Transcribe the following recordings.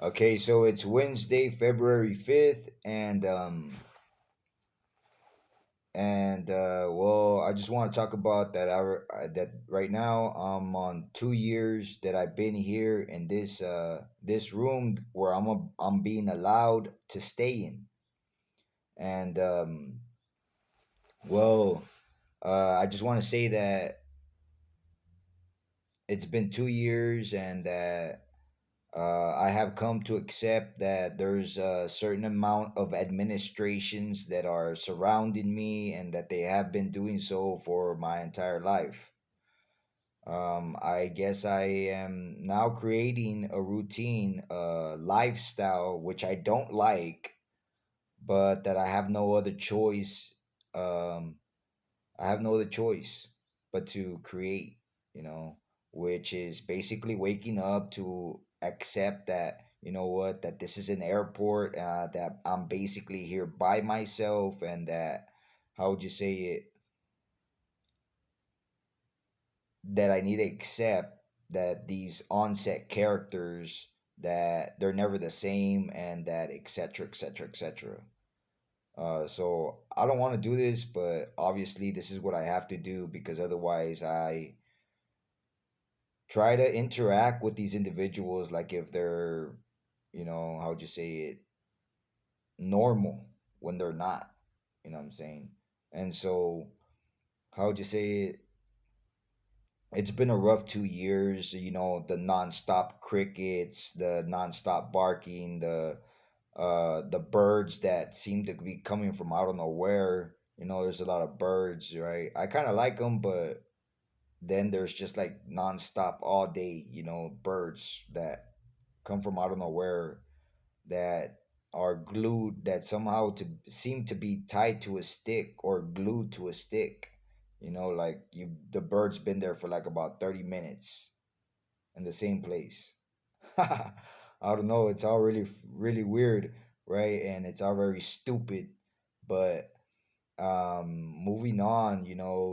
Okay, so it's Wednesday, February 5th, and I just want to talk about that right now I'm on 2 years that I've been here in this room where I'm being allowed to stay in. And well, I just want to say that it's been 2 years and that I have come to accept that there's a certain amount of administrations that are surrounding me and that they have been doing so for my entire life. I guess I am now creating a routine, a lifestyle, which I don't like, but that I have no other choice. Um, I have no other choice but to create, you know, which is basically waking up to accept that, that this is an airport, that I'm basically here by myself, and that, how would you say it, that I need to accept that these onset characters, that they're never the same, and that etc etc etc. So I don't want to do this, but obviously this is what I have to do because otherwise I try to interact with these individuals like if they're, how would you say it, normal when they're not. You know what I'm saying? And so, how would you say it? It's been a rough 2 years. The nonstop crickets, the nonstop barking, the birds that seem to be coming from I don't know where. There's a lot of birds, right? I kind of like them, but then there's just like nonstop all day, birds that come from I don't know where, that are glued, that somehow to seem to be tied to a stick or glued to a stick. Like the bird's been there for like about 30 minutes in the same place. I don't know. It's all really, really weird, right? And it's all very stupid. But moving on,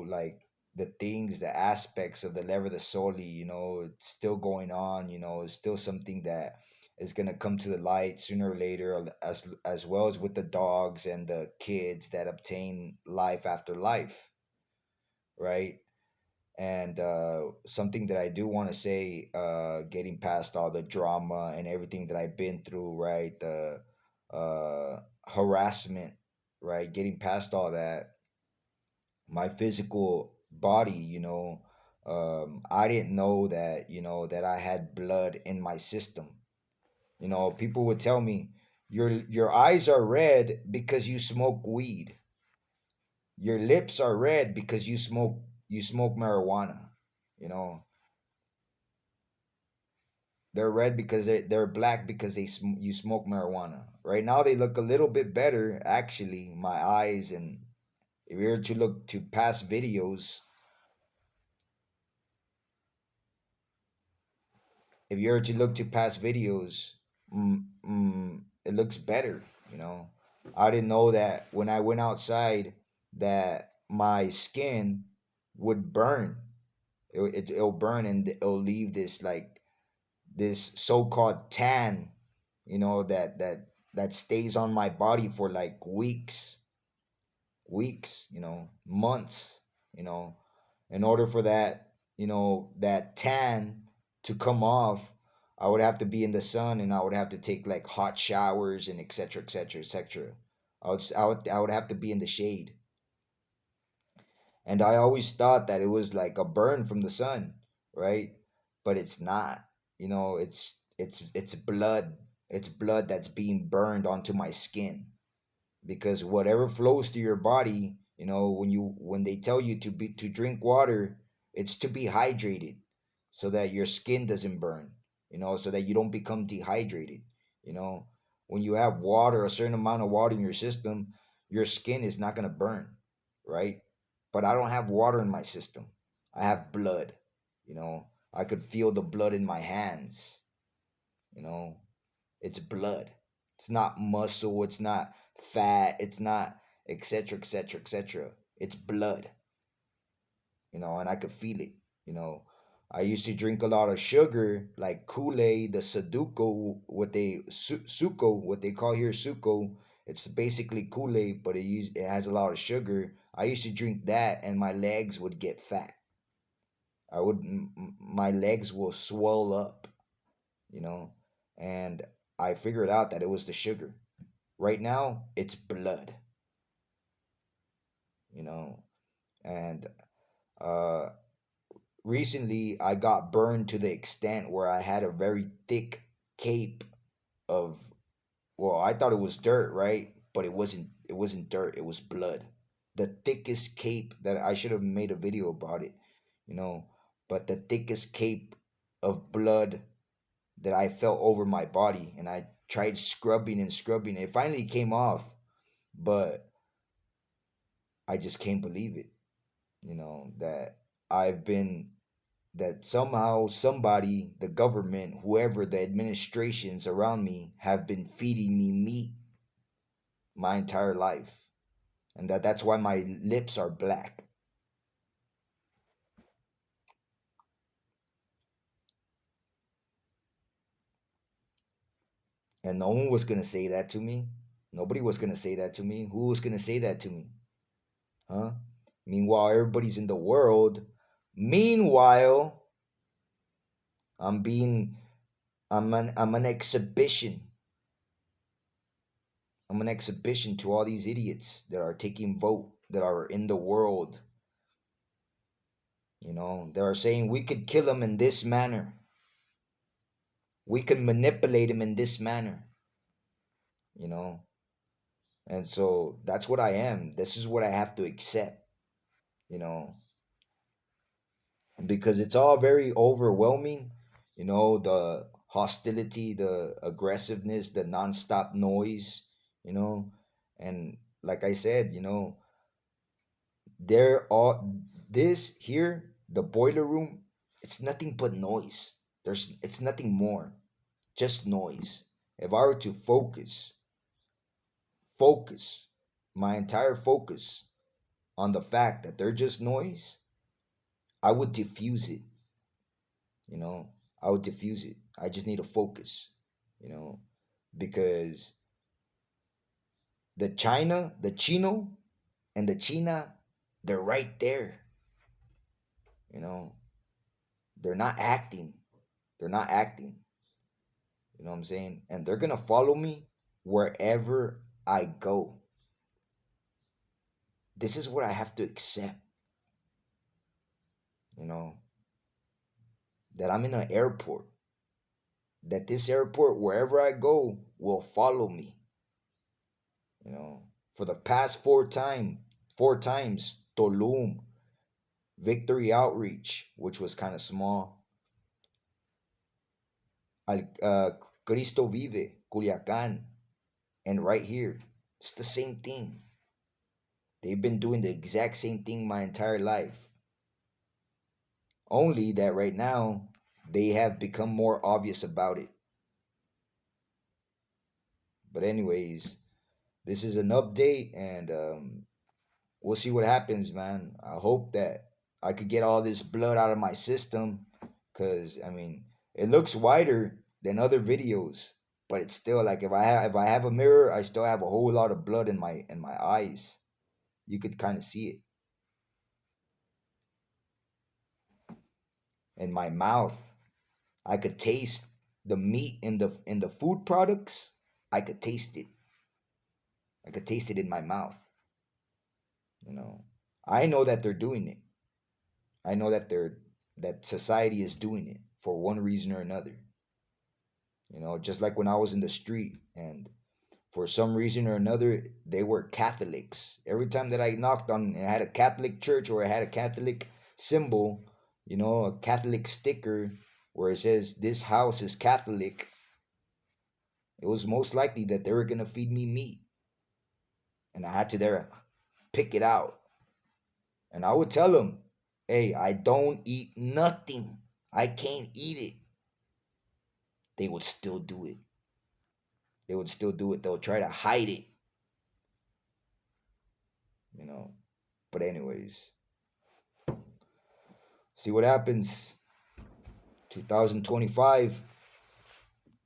like the things, the aspects of the Lever the Soli, it's still going on. It's still something that is gonna come to the light sooner or later, as well as with the dogs and the kids that obtain life after life, right? And something that I do want to say, getting past all the drama and everything that I've been through, right? The harassment, right? Getting past all that, my physical body, I didn't know that, that I had blood in my system. People would tell me, your eyes are red because you smoke weed. Your lips are red because you smoke marijuana. You know, they're red because they're black because you smoke marijuana. Right now they look a little bit better actually, my eyes, and if you were to look to past videos, if you were to look to past videos, it looks better. You know, I didn't know that when I went outside that my skin would burn. It'll burn and it'll leave this like this so-called tan, that stays on my body for like weeks, months, you know, in order for that tan to come off. I would have to be in the sun and I would have to take like hot showers and etc etc etc. I would have to be in the shade. And I always thought that it was like a burn from the sun, right? But it's not. It's blood. It's blood that's being burned onto my skin, because whatever flows through your body, when they tell you to drink water, it's to be hydrated so that your skin doesn't burn, so that you don't become dehydrated. you know when you have water, a certain amount of water in your system, your skin is not going to burn, right? But I don't have water in my system. I have blood. I could feel the blood in my hands. you know it's blood. It's not muscle, it's not fat, it's not etc etc etc. It's blood. And I could feel it. you know I used to drink a lot of sugar, like Kool-Aid, the Sudoku, Suko, what they call here Suko. It's basically Kool-Aid, but it has a lot of sugar. I used to drink that, and my legs would get fat. My legs will swell up, you know, and I figured out that it was the sugar. Right now, it's blood, you know, and uh, recently I got burned to the extent where I had a very thick cape of, well, I thought it was dirt, right? But it wasn't dirt, it was blood. The thickest cape that I should have made a video about it, you know, but the thickest cape of blood that I felt over my body, and I tried scrubbing and scrubbing. It finally came off, but I just can't believe it, that I've been that somehow somebody, the government, whoever, the administrations around me have been feeding me meat my entire life, and that's why my lips are black. And no one was gonna say that to me. Nobody was gonna say that to me. Who was gonna say that to me? Huh? Meanwhile, everybody's in the world. Meanwhile, I'm being I'm an exhibition. I'm an exhibition to all these idiots that are taking vote, that are in the world. They are saying we could kill him in this manner. We can manipulate him in this manner, you know. And so that's what I am. This is what I have to accept, you know, because it's all very overwhelming, the hostility, the aggressiveness, the nonstop noise, you know. And like I said, there are this here, the boiler room, it's nothing but noise. It's nothing more, just noise. If I were to focus my entire focus on the fact that they're just noise, I would diffuse it, you know. I would diffuse it. I just need to focus, you know, because the Chino and the China, they're right there, you know. They're not acting. They're not acting. You know what I'm saying? And they're gonna follow me wherever I go. This is what I have to accept, you know, that I'm in an airport, that this airport, wherever I go, will follow me. For the past four times, Tulum, Victory Outreach, which was kind of small, Cristo Vive, Culiacan, and right here, it's the same thing. They've been doing the exact same thing my entire life. Only that right now, they have become more obvious about it. But anyways, this is an update, and we'll see what happens, man. I hope that I could get all this blood out of my system, cause I mean, it looks whiter than other videos, but it's still like if I have a mirror, I still have a whole lot of blood in my eyes. You could kind of see it in my mouth. I could taste the meat in the food products. I could taste it. I could taste it in my mouth. You know, I know that they're doing it. I know that society is doing it for one reason or another. Just like when I was in the street and for some reason or another they were Catholics. Every time that I knocked on and had a Catholic church or I had a Catholic symbol, a Catholic sticker where it says this house is Catholic, it was most likely that they were gonna feed me meat. And I had to there pick it out. And I would tell them, hey, I don't eat nothing. I can't eat it. They would still do it. They would still do it. They'll try to hide it, you know. But anyways, see what happens. 2025.